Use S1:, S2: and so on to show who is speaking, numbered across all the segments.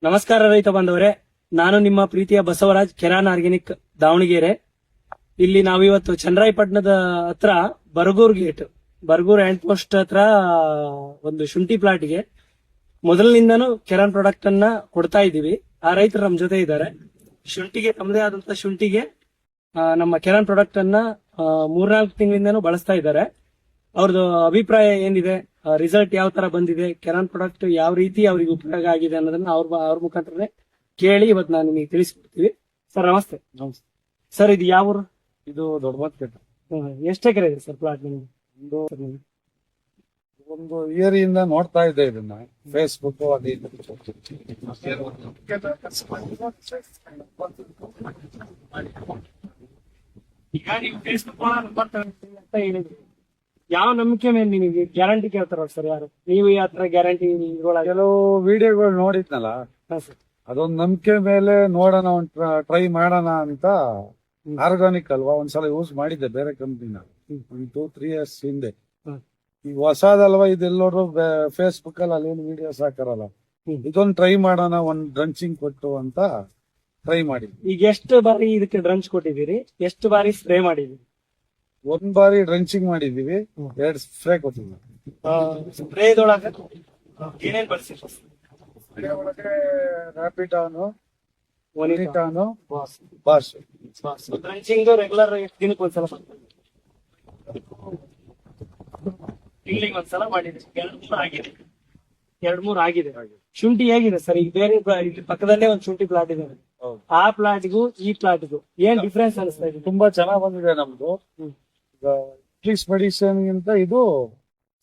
S1: ನಮಸ್ಕಾರ ರೈತ ಬಾಂಧವರೇ, ನಾನು ನಿಮ್ಮ ಪ್ರೀತಿಯ ಬಸವರಾಜ್, ಕೆರಾನ್ ಆರ್ಗ್ಯಾನಿಕ್, ದಾವಣಗೆರೆ. ಇಲ್ಲಿ ನಾವಿವತ್ತು ಚನ್ನರಾಯಪಟ್ಟಣದ ಹತ್ರ ಬರಗೂರ್ ಗೇಟ್, ಬರಗೂರ್ ಹ್ಯಾಂಡ್ ಪೋಸ್ಟ್ ಹತ್ರ ಒಂದು ಶುಂಠಿ ಪ್ಲಾಟ್ಗೆ ಮೊದಲಿನಿಂದನೂ ಕೆರಾನ್ ಪ್ರಾಡಕ್ಟ್ ಅನ್ನ ಕೊಡ್ತಾ ಇದ್ದೀವಿ. ಆ ರೈತರು ನಮ್ಮ ಜೊತೆ ಇದ್ದಾರೆ. ಶುಂಠಿಗೆ ತಮ್ಮದೇ ಆದಂತ ಶುಂಠಿಗೆ ನಮ್ಮ ಕೆರಾನ್ ಪ್ರಾಡಕ್ಟ್ ಅನ್ನ 3-4 ತಿಂಗಳಿಂದನೂ ಬಳಸ್ತಾ ಇದ್ದಾರೆ. ಅವ್ರದ್ದು ಅಭಿಪ್ರಾಯ ಏನಿದೆ, ರಿಸಲ್ಟ್ ಯಾವ ತರ ಬಂದಿದೆ, ಕೆರಾನ್ ಪ್ರಾಡಕ್ಟ್ ಯಾವ ರೀತಿ ಅವ್ರಿಗೆ ಉಪಯೋಗ ಆಗಿದೆ ಅನ್ನೋದನ್ನ ಅವ್ರ ಮುಖಾಂತರ ಕೇಳಿ ಇವತ್ತು ನಾನು ನಿಮಗೆ ತಿಳಿಸ್ಕೊಡ್ತೀವಿ. ಸರ್ ನಮಸ್ತೆ.
S2: ನಮಸ್ತೆ
S1: ಸರ್, ಇದು ಯಾವ ಊರು?
S2: ಇದು ದೊಡ್ಡಮತ್ಕೇಟ.
S1: ಎಷ್ಟು ಎಕರೆ ಇದೆ ಸರ್ ಪ್ಲಾಟ್ ನಿಮ್ಗೆ?
S2: ಒಂದು ಇಯರಿಂದ ನೋಡ್ತಾ ಇದ್ದೆ ಇದನ್ನ, ಫೇಸ್ಬುಕ್ ಅದು ಇದು.
S1: ಈಗ ನೀವು ಫೇಸ್ಬುಕ್ ಅಂತ ಹೇಳಿದ್ರಿ, ಯಾವ ನಂಬಿಕೆ ಮೇಲೆ ನಿಮಗೆ ಗ್ಯಾರಂಟಿ ಕೇಳ್ತಾರ ಸರ್? ಯಾರು ನೀವು ಈ ಹತ್ರ ಗ್ಯಾರಂಟಿ
S2: ಕೆಲವು ವಿಡಿಯೋಗಳು ನೋಡಿದ್ನಲ್ಲ, ಅದೊಂದು ನಂಬಿಕೆ ಮೇಲೆ ನೋಡೋಣ, ಒಂದು ಟ್ರೈ ಮಾಡೋಣ ಅಂತ. ಆರ್ಗಾನಿಕ್ ಅಲ್ವಾ, ಒಂದ್ಸಲ ಯೂಸ್ ಮಾಡಿದ್ದೆ ಬೇರೆ ಕಂಪ್ನಿನ, 2-3 years ಹಿಂದೆ. ಈಗ ಹೊಸದಲ್ವಾ ಇದೆಲ್ಲರೂ ಫೇಸ್ಬುಕ್ ಅಲ್ಲಿ ಅಲ್ಲೇನು ವಿಡಿಯೋಸ್ ಹಾಕಾರಲ್ಲ, ಇದೊಂದು ಟ್ರೈ ಮಾಡೋಣ, ಒಂದ್ ಡ್ರಂಚಿಂಗ್ ಕೊಟ್ಟು ಅಂತ ಟ್ರೈ ಮಾಡಿದ್ವಿ.
S1: ಈಗ ಎಷ್ಟು ಬಾರಿ ಇದಕ್ಕೆ ಡ್ರಂಚ್ ಕೊಟ್ಟಿದ್ದೀರಿ? ಎಷ್ಟು ಬಾರಿ ಸ್ಪ್ರೇ ಮಾಡಿದೀರಿ?
S2: ಒಂದ್ ಬಾರಿ ಡ್ರಂಚಿಂಗ್ ಮಾಡಿದೀವಿ, 2 ಸ್ಪ್ರೇ ಕೊಟ್ಟಿದ್ವಿ.
S1: ಸ್ಪ್ರೇದೊಳಗೆ ಏನೇನ್ ಬಳಸಿರಿ?
S2: ರ್ಯಾಪಿಡಾನು, ಒನಿಟಾನು, ಬಾಸ್.
S1: ಡ್ರಂಚಿಂಗ್ ರೆಗ್ಯುಲರ್ ಎಷ್ಟು ದಿನಕ್ಕೆ ಒಂದ್ಸಲ? ತಿಂಗಳಿಗೆ ಒಂದ್ಸಲ ಮಾಡಿದ್ರಿ. 2-3 ಆಗಿದೆ. ಶುಂಠಿ ಹೇಗಿದೆ ಸರ್? ಈಗ ಬೇರೆ ಇಲ್ಲಿ ಪಕ್ಕದಲ್ಲೇ ಒಂದು ಶುಂಠಿ ಪ್ಲಾಟ್ ಇದೆ, ಆ ಪ್ಲಾಟ್ಗೂ ಈ ಪ್ಲಾಟ್ಗೂ ಏನ್ ಡಿಫ್ರೆನ್ಸ್ ಅನಿಸ್ತಾ ಇದೆ?
S2: ತುಂಬಾ ಚೆನ್ನಾಗ್ ಬಂದಿದೆ ನಮ್ದು. ಇಂಗ್ಲಿಷ್ ಮೆಡಿಸಿನ್ ಗಿಂತ ಇದು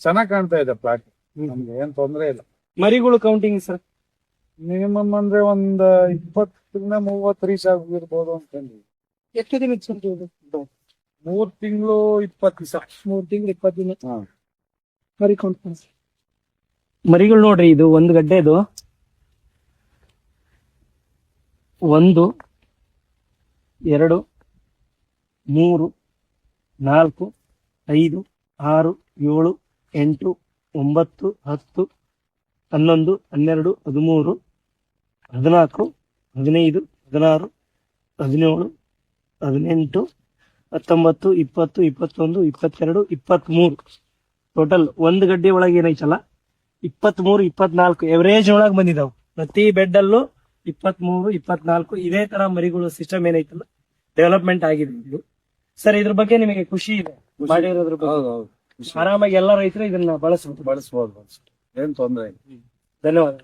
S2: ಚೆನ್ನಾಗ್ ಕಾಣ್ತಾ ಇದೆ ಪ್ಲಾಟ್. ನಮ್ಗೆ ಏನ್ ತೊಂದ್ರೆ ಇಲ್ಲ.
S1: ಮರಿಗಳು ಕೌಂಟಿಂಗ್ ಸರ್
S2: ಮಿನಿಮಮ್ ಅಂದ್ರೆ ಒಂದ್ 20-30 ರೀಚ್ ಆಗಿರ್ಬೋದು ಅನ್ಕೊಂಡ್ವಿ.
S1: ಎಷ್ಟು ದಿನ ಶುಂಠಿ ಇದು?
S2: 3 ತಿಂಗಳು 20 ದಿವಸ.
S1: 3 ತಿಂಗಳು 20 ದಿನ ಮರಿ ಕೌಂಟ್. ಮರಿಗಳು ನೋಡ್ರಿ, ಇದು ಒಂದು ಗಡ್ಡೆದು 1, 2, 3, 4, 5, 6, 7, 8, 9, 10, 11, 12, 13, 14, 15, 16, 17, 18, 19, 20, 21, 22, 23 ಟೋಟಲ್ ಒಂದು ಗಡ್ಡೆ ಒಳಗೆ ಏನೈತಲ್ಲ 23, 24 ಎವರೇಜ್ ಒಳಗೆ ಬಂದಿದಾವ್. ಪ್ರತಿ ಬೆಡ್ ಅಲ್ಲೂ 23, 24 ಇದೇ ತರ ಮರಿಗಳು ಸಿಸ್ಟಮ್ ಏನೈತಲ್ಲ ಡೆವಲಪ್ಮೆಂಟ್ ಆಗಿದೆ ಇದು. ಸರ್, ಇದ್ರ ಬಗ್ಗೆ ನಿಮಗೆ ಖುಷಿ ಇದೆ ಮಾಡಿರೋದ್ರ ಬಗ್ಗೆ? ಆರಾಮಾಗಿ ಎಲ್ಲ ರೈತರು ಇದನ್ನ ಬಳಸಬಹುದು.
S2: ಏನ್ ತೊಂದ್ರೆ ಇಲ್ಲ.
S1: ಧನ್ಯವಾದ.